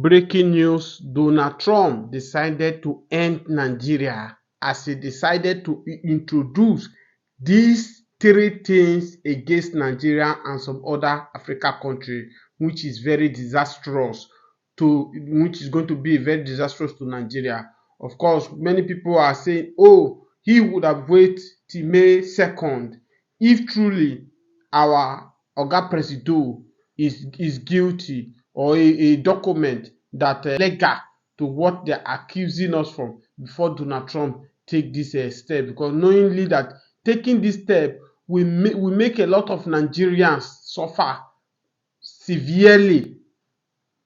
Breaking news, Donald Trump decided to end Nigeria as he decided to introduce these three things against Nigeria and some other African countries, which is very disastrous which is going to be very disastrous to Nigeria. Of course, many people are saying, oh, he would have waited till May 2nd if truly our Oga Presido is guilty, or a document that legal to what they're accusing us from before Donald Trump take this step, because knowingly that taking this step will make a lot of Nigerians suffer severely,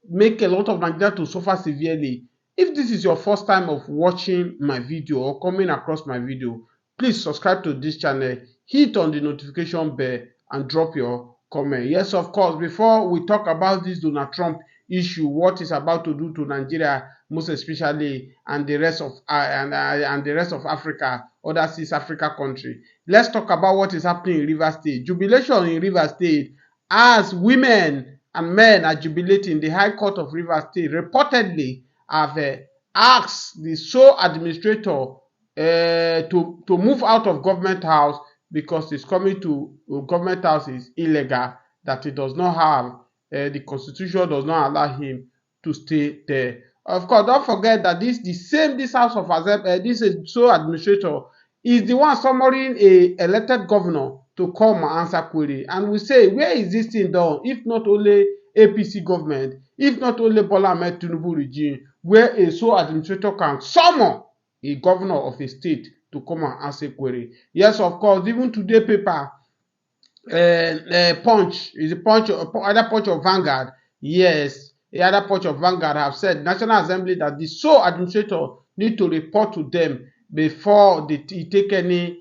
make a lot of Nigerians to suffer severely. If this is your first time of watching my video or coming across my video, please subscribe to this channel, hit on the notification bell and drop your comment. Yes, of course, before we talk about this Donald Trump issue, what is about to do to Nigeria, most especially, and the rest of Africa, other East Africa country, let's talk about what is happening in Rivers State. Jubilation in Rivers State as women and men are jubilating. The High Court of Rivers State reportedly have asked the sole administrator to move out of government house because his coming to government house is illegal, that he does not have, the constitution does not allow him to stay there. Of course, don't forget that this house of this sole administrator is the one summoning a elected governor to come and answer query. And we say, where is this thing done if not only APC government, if not only Bola Ahmed Tinubu regime, where a sole administrator can summon a governor of a state to come and answer query? Yes, of course, even today paper, Punch, is a Punch, other Punch of Vanguard, yes, the other Punch of Vanguard have said National Assembly that the sole administrator need to report to them before they take any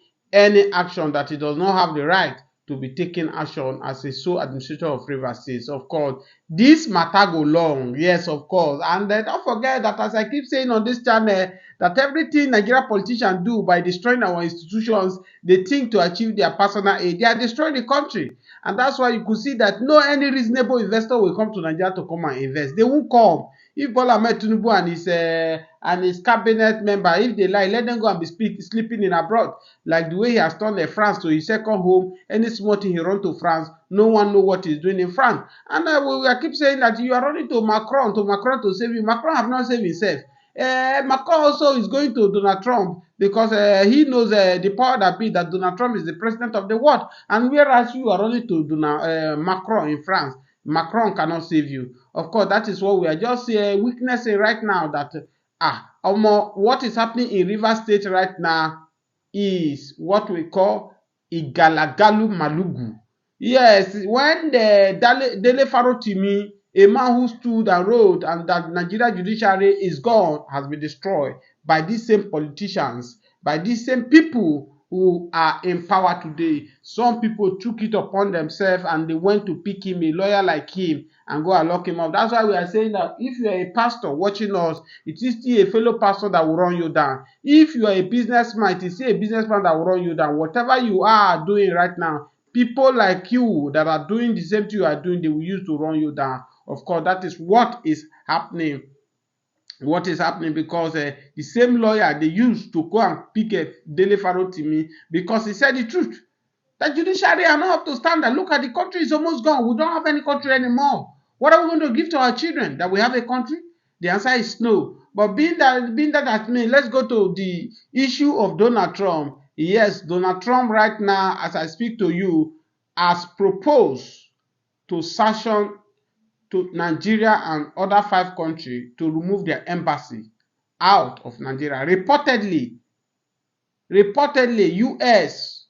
action, that he does not have the right to be taking action as a sole administrator of Rivers State. Of course, this matter go long, yes, of course. And don't forget that, as I keep saying on this channel, that everything Nigerian politicians do by destroying our institutions, they think to achieve their personal aid, they are destroying the country. And that's why you could see that no any reasonable investor will come to Nigeria to come and invest. They won't come. If Bola Ahmed Tinubu and his cabinet member, if they lie, let them go and be sleeping in abroad. Like the way he has turned France to his second home. Any small thing he run to France, no one know what he's doing in France. And we keep saying that you are running to Macron to save you. Macron have not saved himself. Macron also is going to Donald Trump because he knows the power that be that Donald Trump is the president of the world. And whereas you are running to Macron in France, Macron cannot save you. Of course, that is what we are just witnessing right now, that what is happening in Rivers State right now is what we call Igalagalu Malugu. Yes, when the Dele Farotimi, a man who stood and wrote and that Nigeria judiciary is gone, has been destroyed by these same politicians, by these same people who are in power today. Some people took it upon themselves and they went to pick him, a lawyer like him, and go and lock him up. That's why we are saying that if you are a pastor watching us, it is still a fellow pastor that will run you down. If you are a businessman, it is still a businessman that will run you down. Whatever you are doing right now, people like you that are doing the same thing you are doing, they will use to run you down. Of course, that is what is happening. What is happening because the same lawyer they used to go and pick Dele Farotimi because he said the truth. The judiciary are not up to standard. Look at the country is almost gone. We don't have any country anymore. What are we going to give to our children? That we have a country? The answer is no. But being that means, let's go to the issue of Donald Trump. Yes, Donald Trump right now, as I speak to you, has proposed to sanction to Nigeria and other 5 countries to remove their embassy out of Nigeria. Reportedly, US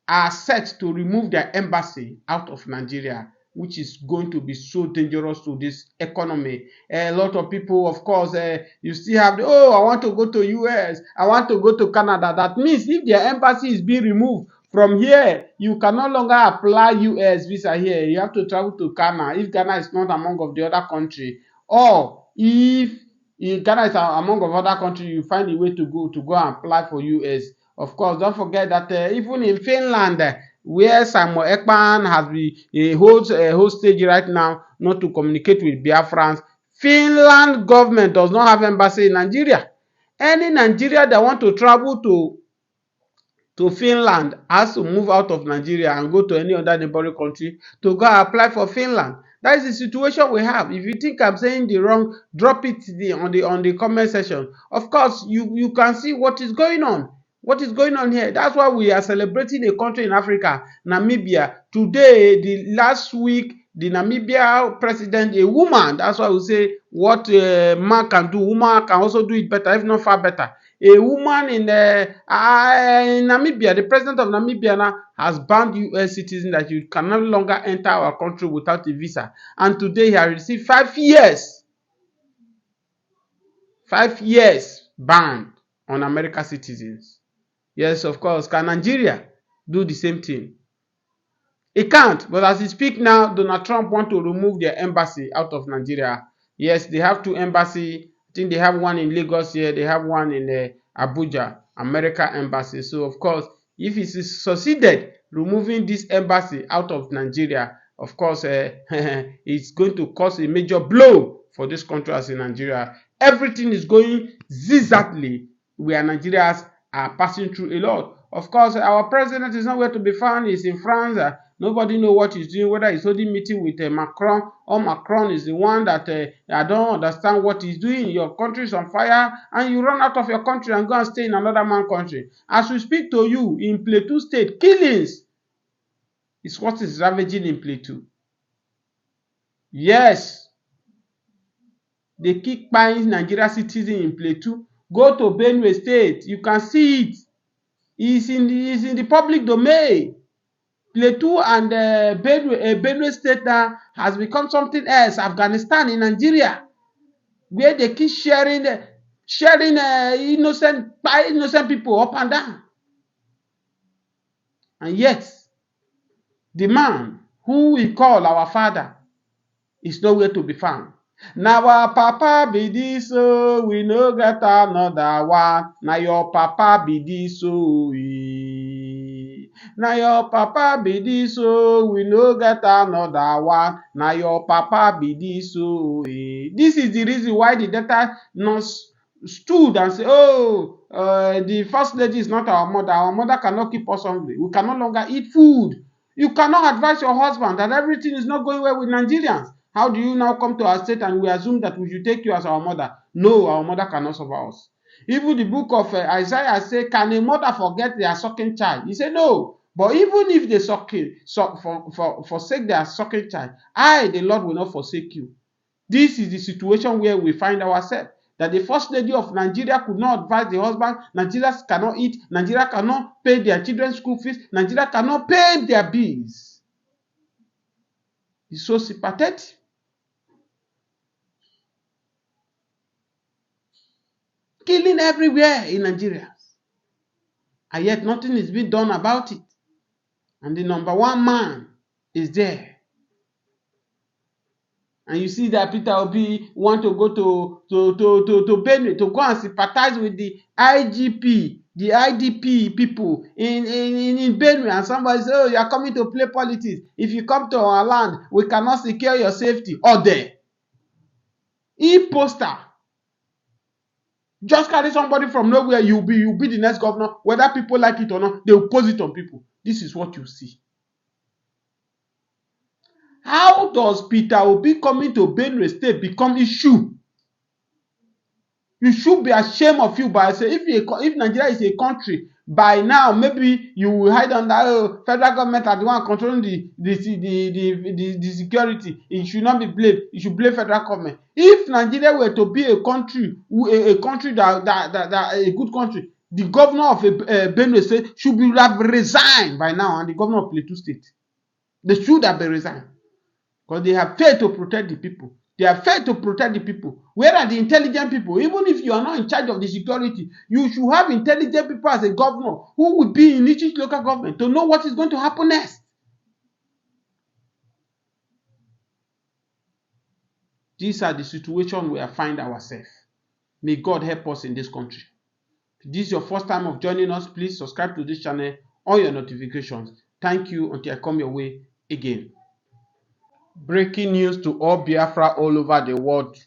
are set to remove their embassy out of Nigeria, which is going to be so dangerous to this economy. A lot of people, of course, you still have I want to go to US, I want to go to Canada. That means if their embassy is being removed from here, you can no longer apply US visa here. You have to travel to Ghana if Ghana is not among of the other country. Or if Ghana is among of other countries, you find a way to go and apply for US. Of course, don't forget that even in Finland, where Samuel Ekpan has been holds a hostage right now, not to communicate with Biafrans, Finland government does not have embassy in Nigeria. Any Nigeria that want to travel to Finland has to move out of Nigeria and go to any other neighboring country to go apply for Finland. That is the situation we have. If you think I'm saying the wrong, drop it on the comment section. Of course, you can see what is going on. What is going on here? That's why we are celebrating a country in Africa, Namibia. Today, the last week, the Namibia president, a woman, that's why we say what a man can do, woman can also do it better, if not far better. A woman in Namibia, the president of Namibia now has banned US citizens that you can no longer enter our country without a visa. And today he has received 5 years. 5 years banned on American citizens. Yes, of course. Can Nigeria do the same thing? It can't. But as we speak now, Donald Trump want to remove their embassy out of Nigeria. Yes, they have 2 embassies. I think they have one in Lagos here. They have one in Abuja, America embassy. So, of course, if it is succeeded removing this embassy out of Nigeria, of course, it's going to cause a major blow for this country as in Nigeria. Everything is going zigzagly where Nigerians are passing through a lot. Of course, our president is nowhere to be found. He's in France. Nobody know what he's doing, whether he's holding meeting with Macron or Macron is the one that I don't understand what he's doing. Your country is on fire and you run out of your country and go and stay in another man's country. As we speak to you, in Plateau State, killings is what is ravaging in Plateau. Yes, they keep buying Nigeria citizens in Plateau. Go to Benue State, you can see it. It's in the public domain. Plateau and Benue State now has become something else. Afghanistan in Nigeria, where they keep sharing innocent people up and down. And yet, the man who we call our father is nowhere to be found. Now our papa be this, so we no get another one. Now your papa be this, so now your papa be this, so we no get another one. Now your papa be this, so this is the reason why the data nurse stood and said, oh, the first lady is not our mother. Our mother cannot keep us hungry. We can no longer eat food. You cannot advise your husband that everything is not going well with Nigerians. How do you now come to our state and we assume that we should take you as our mother? No, our mother cannot survive us. Even the book of Isaiah says, can a mother forget their sucking child? He said, no. But even if they forsake their sucking child, I, the Lord, will not forsake you. This is the situation where we find ourselves. That the first lady of Nigeria could not advise the husband. Nigerians cannot eat. Nigeria cannot pay their children's school fees. Nigeria cannot pay their bills. It's so sympathetic. Killing everywhere in Nigeria. And yet nothing is being done about it. And the number 1 man is there. And you see that Peter Obi want to go to Benue to go and sympathize with the IGP, the IDP people in Benue. And somebody say, oh, you are coming to play politics. If you come to our land, we cannot secure your safety. Or there. E-poster. Just carry somebody from nowhere, you'll be the next governor. Whether people like it or not, they will post it on people. This is what you see. How does Peter Obi coming to Benue State become issue? You should be ashamed of you. But I say, if Nigeria is a country, by now maybe you will hide under federal government are the one controlling the security. It should not be blamed. You should blame federal government. If Nigeria were to be a country, a country that a good country, the governor of Benue State should have resigned by now, and the governor of Plateau State, they should have been resigned. Because they have failed to protect the people. They have failed to protect the people. Where are the intelligent people? Even if you are not in charge of the security, you should have intelligent people as a governor who would be in each local government to know what is going to happen next. These are the situations we find ourselves. May God help us in this country. If this is your first time of joining us, please subscribe to this channel, on your notifications. Thank you until I come your way again. Breaking news to all Biafra all over the world.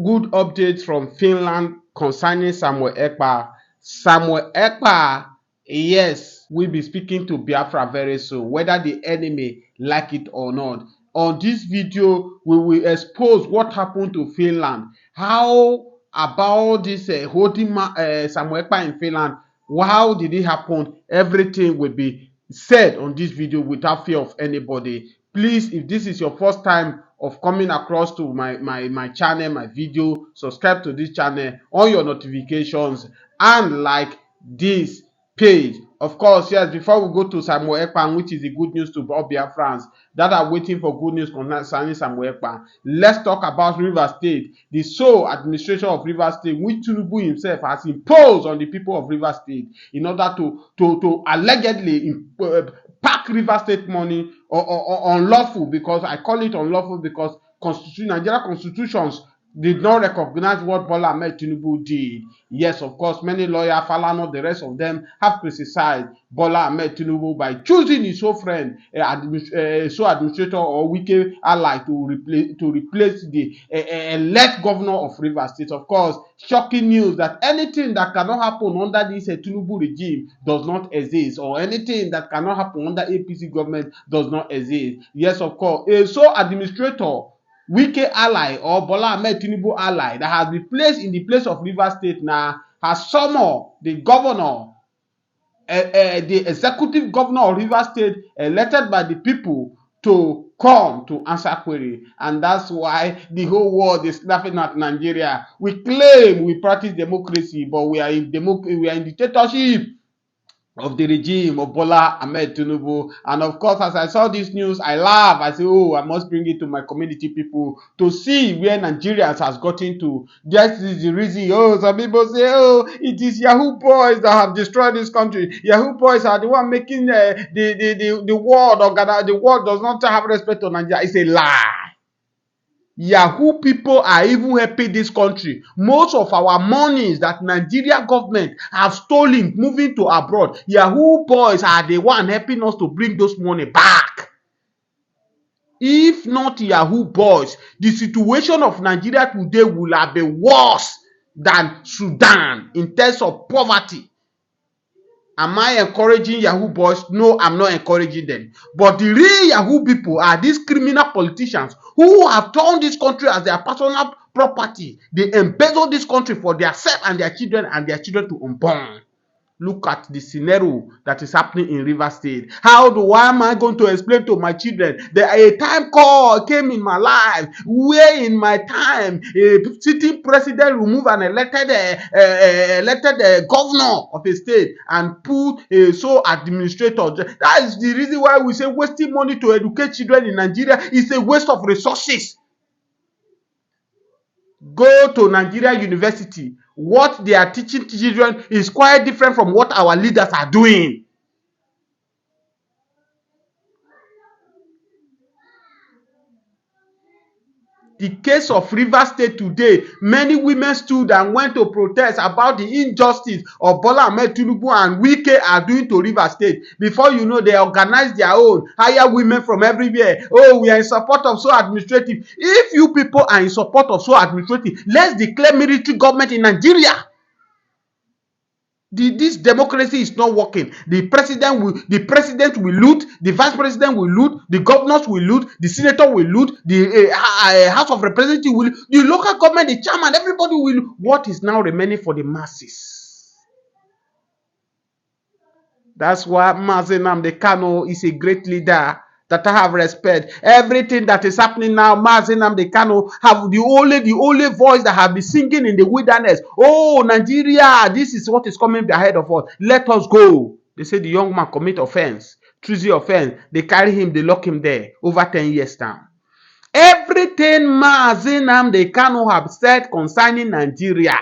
good updates from Finland concerning Samuel Ekpa. Samuel Ekpa, yes, will be speaking to Biafra very soon, whether the enemy like it or not. On this video, we will expose what happened to Finland. How about this holding Samuel Ekpa in Finland? How did it happen? Everything will be said on this video without fear of anybody. Please, if this is your first time of coming across to my channel, my video, subscribe to this channel, on your notifications, and like this page. Of course, yes, before we go to Samuel Ekpa, which is the good news to all Biafrans that are waiting for good news concerning Samuel Ekpa, let's talk about Rivers State, the sole administration of Rivers State, which Tinubu himself has imposed on the people of Rivers State in order to allegedly pack Rivers State money or unlawful, because I call it unlawful because Nigeria constitutions did not recognize what Bola Ahmed Tinubu did. Yes, of course, many lawyers, Falana, the rest of them have criticized Bola Ahmed Tinubu by choosing his own friend, sole administrator or Wike ally to replace the elect governor of Rivers State. Of course, shocking news that anything that cannot happen under this Tinubu regime does not exist, or anything that cannot happen under APC government does not exist. Yes, of course, a sole administrator, Wike ally or Bola Ahmed Tinubu ally that has been placed in the place of Rivers State now has summoned the governor, the executive governor of Rivers State elected by the people to come to answer query, and that's why the whole world is laughing at Nigeria. We claim we practice democracy, but we are in dictatorship of the regime of Bola Ahmed Tinubu. And of course, as I saw this news, I laugh. I say, oh, I must bring it to my community people to see where Nigerians has gotten to. This is the reason. Oh, some people say, oh, it is Yahoo boys that have destroyed this country. Yahoo boys are the one making the world, or the world does not have respect to Nigeria. It's a lie. Yahoo people are even helping this country. Most of our monies that Nigeria government have stolen moving to abroad, Yahoo boys are the one helping us to bring those money back. If not Yahoo boys, the situation of Nigeria today will have been worse than Sudan in terms of poverty. Am I encouraging Yahoo boys? No, I'm not encouraging them. But the real Yahoo people are these criminal politicians who have turned this country as their personal property. They embezzle this country for themselves and their children to unborn. Look at the scenario that is happening in Rivers State. Why am I going to explain to my children that a time call came in my life where in my time a sitting president removed an elected governor of a state and put a sole administrator. That is the reason why we say wasting money to educate children in Nigeria is a waste of resources. Go to Nigeria University. What they are teaching children is quite different from what our leaders are doing. The case of Rivers State today, many women stood and went to protest about the injustice of Bola Ahmed Tinubu and Wike are doing to Rivers State. Before you know, they organize their own, hire women from everywhere. Oh, we are in support of so administrative. If you people are in support of so administrative, let's declare military government in Nigeria. This democracy is not working. The president will loot, the vice president will loot, the governors will loot, the senator will loot, the House of Representatives will loot, the local government, the chairman, everybody will loot. What is now remaining for the masses? That's why Mazi Nnamdi Kanu is a great leader that I have respect. Everything that is happening now, Mazi Nnamdi Kanu have the only voice that have been singing in the wilderness. Oh, Nigeria, this is what is coming ahead of us. Let us go. They say the young man commit offense, treason offense. They carry him, they lock him there over 10 years now. Everything Mazi Nnamdi Kanu have said concerning Nigeria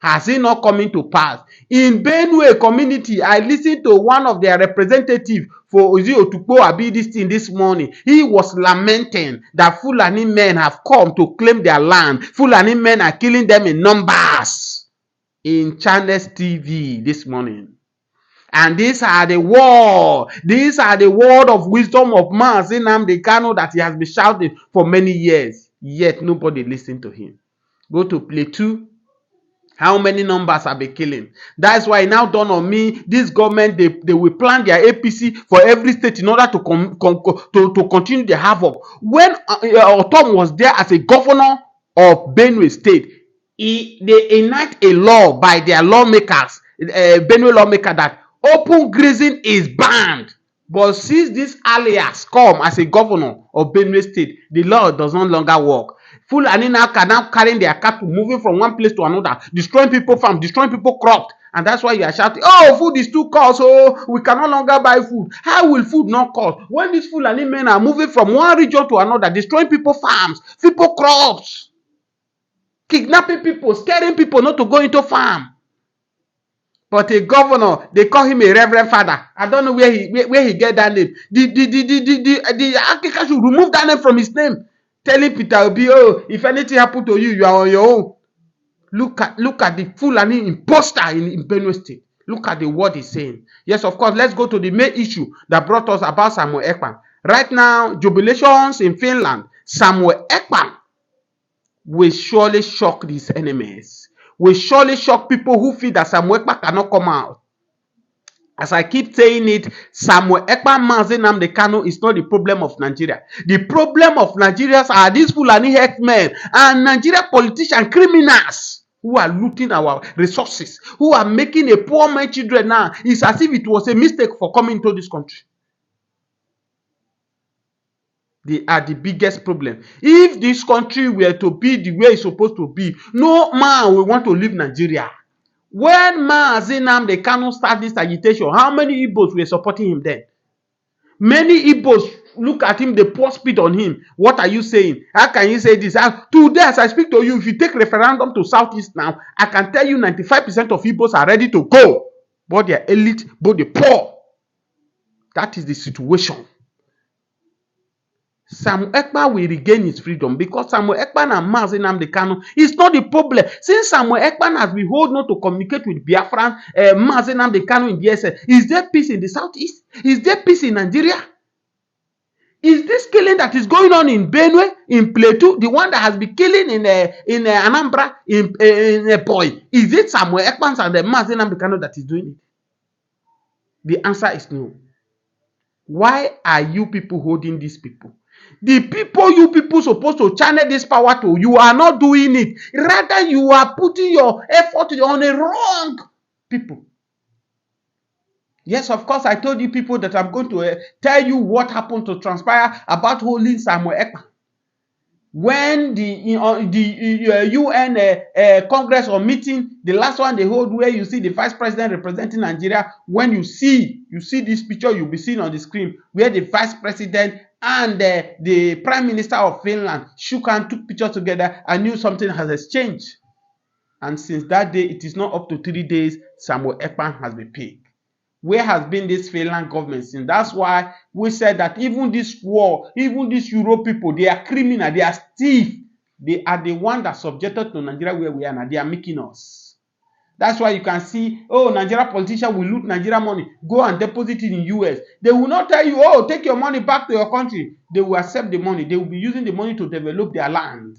has it not coming to pass? In Benue community, I listened to one of their representatives for Ozi Otukpo Abi this morning. He was lamenting that Fulani men have come to claim their land. Fulani men are killing them in numbers in Channels TV this morning. And these are the word of wisdom of Mazi Nnamdi Kanu that he has been shouting for many years. Yet nobody listened to him. Go to Plateau. How many numbers have been killing? That's why it now dawned on me, this government, they will plan their APC for every state in order to continue the havoc. When Tom was there as a governor of Benue State, they enact a law by their lawmakers, Benue lawmaker, that open grazing is banned. But since this alias come as a governor of Benue State, the law does no longer work. Fulani now can now carrying their cattle, moving from one place to another, destroying people farms, destroying people crops. And that's why you are shouting, oh, food is too cost, so we can no longer buy food. How will food not cost? When these Fulani men are moving from one region to another, destroying people farms, people crops, kidnapping people, scaring people not to go into farm. But a governor, they call him a reverend father. I don't know where he get that name. The African should remove that name from his name. Telling Peter Obi, oh, if anything happen to you, you are on your own. Look at the Fulani imposter in Benue State. Look at the word he's saying. Yes, of course, let's go to the main issue that brought us about Samuel Ekpan. Right now, jubilations in Finland. Samuel Ekpan will surely shock these enemies. Will surely shock people who feel that Samuel Ekpan cannot come out. As I keep saying it, Samuel Ekpan Mazi Nnamdi Kanu is not the problem of Nigeria. The problem of Nigerians are these Fulani herdsmen and Nigeria politicians, criminals who are looting our resources, who are making a poor man children now. It's as if it was a mistake for coming to this country. They are the biggest problem. If this country were to be the way it's supposed to be, no man will want to leave Nigeria. When Mazi Nnamdi Kanu started this agitation, how many Igbos were supporting him then? Many Igbos look at him, they pour speed on him. What are you saying? How can you say this? Today, as I speak to you, if you take referendum to Southeast now, I can tell you 95% of Igbos are ready to go. Both the elite, both the poor. That is the situation. Samuel Ekpan will regain his freedom because Samuel Ekpan and Mazi Nnamdi Kanu is not the problem. Since Samuel Ekpan has been hold not to communicate with Biafran, Mazi Nnamdi Kanu in the SS, is there peace in the Southeast? Is there peace in Nigeria? Is this killing that is going on in Benue, in Plateau, the one that has been killing in Anambra, in Boy, is it Samuel Ekpan and Mazi Nnamdi Kanu that is doing it? The answer is no. Why are you people holding these people? The people you people supposed to channel this power to, you are not doing it. Rather, you are putting your effort on the wrong people. Yes, of course, I told you people that I'm going to tell you what happened to transpire about holding Samuel Ekpan. When the UN Congress or meeting, the last one they hold, where you see the vice president representing Nigeria, when you see this picture, you'll be seeing on the screen, where the vice president and the prime minister of Finland shook and took pictures together, I knew something has exchanged. And since that day, it is not up to 3 days, Samuel Ekpan has been paid. Where has been this Finland government since? That's why we said that even this war, even these Euro people, they are criminal, they are thief. They are the one that subjected to Nigeria where we are now. They are making us. That's why you can see, oh, Nigeria politicians will loot Nigeria money, go and deposit it in US. They will not tell you, oh, take your money back to your country. They will accept the money. They will be using the money to develop their land.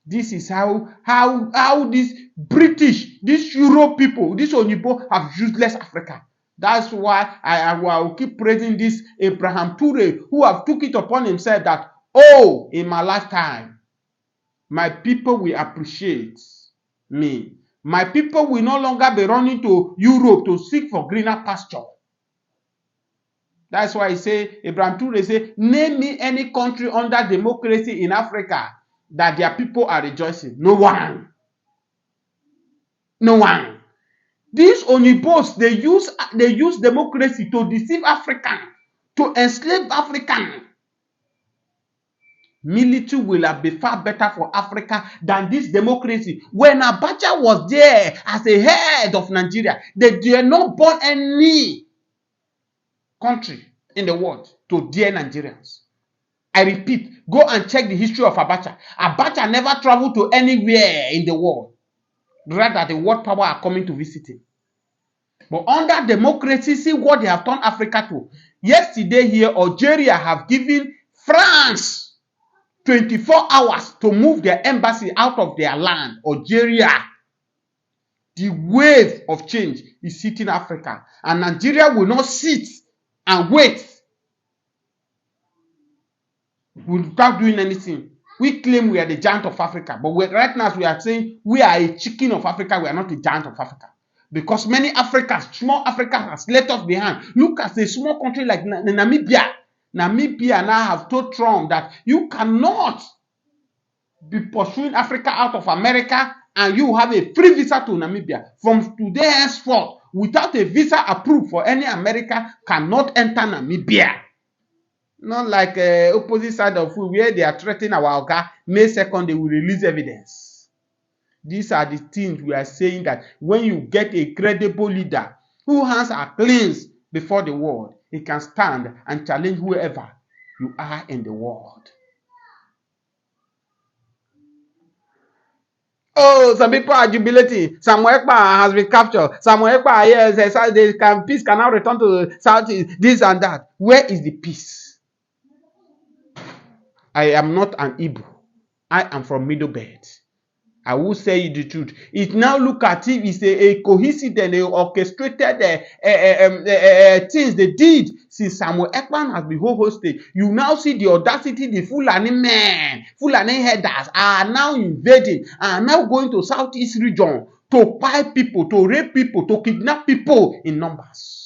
This is how these British, these Europe people, these Onibo have useless Africa. That's why I will keep praising this Abraham Toure, who have took it upon himself that, oh, in my lifetime, my people will appreciate me. My people will no longer be running to Europe to seek for greener pasture. That's why I say, Abraham Toure say, name me any country under democracy in Africa that their people are rejoicing. No one. No one. These Onibos, they use democracy to deceive African, to enslave African. Military will have been far better for Africa than this democracy. When Abacha was there as a head of Nigeria, they did not burn any country in the world to dare Nigerians. I repeat, go and check the history of Abacha. Abacha never traveled to anywhere in the world. Rather, the world power are coming to visit him. But under democracy, see what they have turned Africa to. Yesterday here, Algeria have given France 24 hours to move their embassy out of their land, Algeria. The wave of change is hitting Africa, and Nigeria will not sit and wait without doing anything. We claim we are the giant of Africa, but right now we are saying we are a chicken of Africa. We are not a giant of Africa. Because many Africans, small Africa has left us behind. Look at a small country like Namibia. Namibia now have told Trump that you cannot be pursuing Africa out of America and you have a free visa to Namibia. From today henceforth, without a visa approved for any American, cannot enter Namibia. Not like opposite side of where they are threatening our Oga. May 2nd, they will release evidence. These are the things we are saying, that when you get a credible leader whose hands are cleansed before the world, he can stand and challenge whoever you are in the world. Oh, some people are jubilating. Samuel Ekpa has been captured. Samuel Ekpa, yes, peace can now return to Southeast, this and that. Where is the peace? I am not an Igbo. I am from Middle Belt. I will say you the truth. It now look at it, it's a coincidence, a orchestrated things they did since Samuel Ekpan has been hosted. You now see the audacity, the Fulani men, Fulani headers are now invading, are now going to Southeast region to buy people, to rape people, to kidnap people in numbers.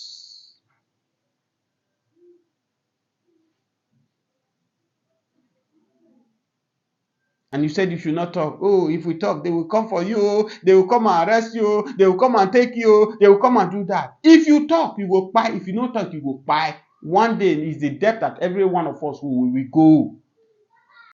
And you said you should not talk. Oh, if we talk, they will come for you. They will come and arrest you. They will come and take you. They will come and do that. If you talk, you will buy. If you don't talk, you will buy. One day is the depth that every one of us will go.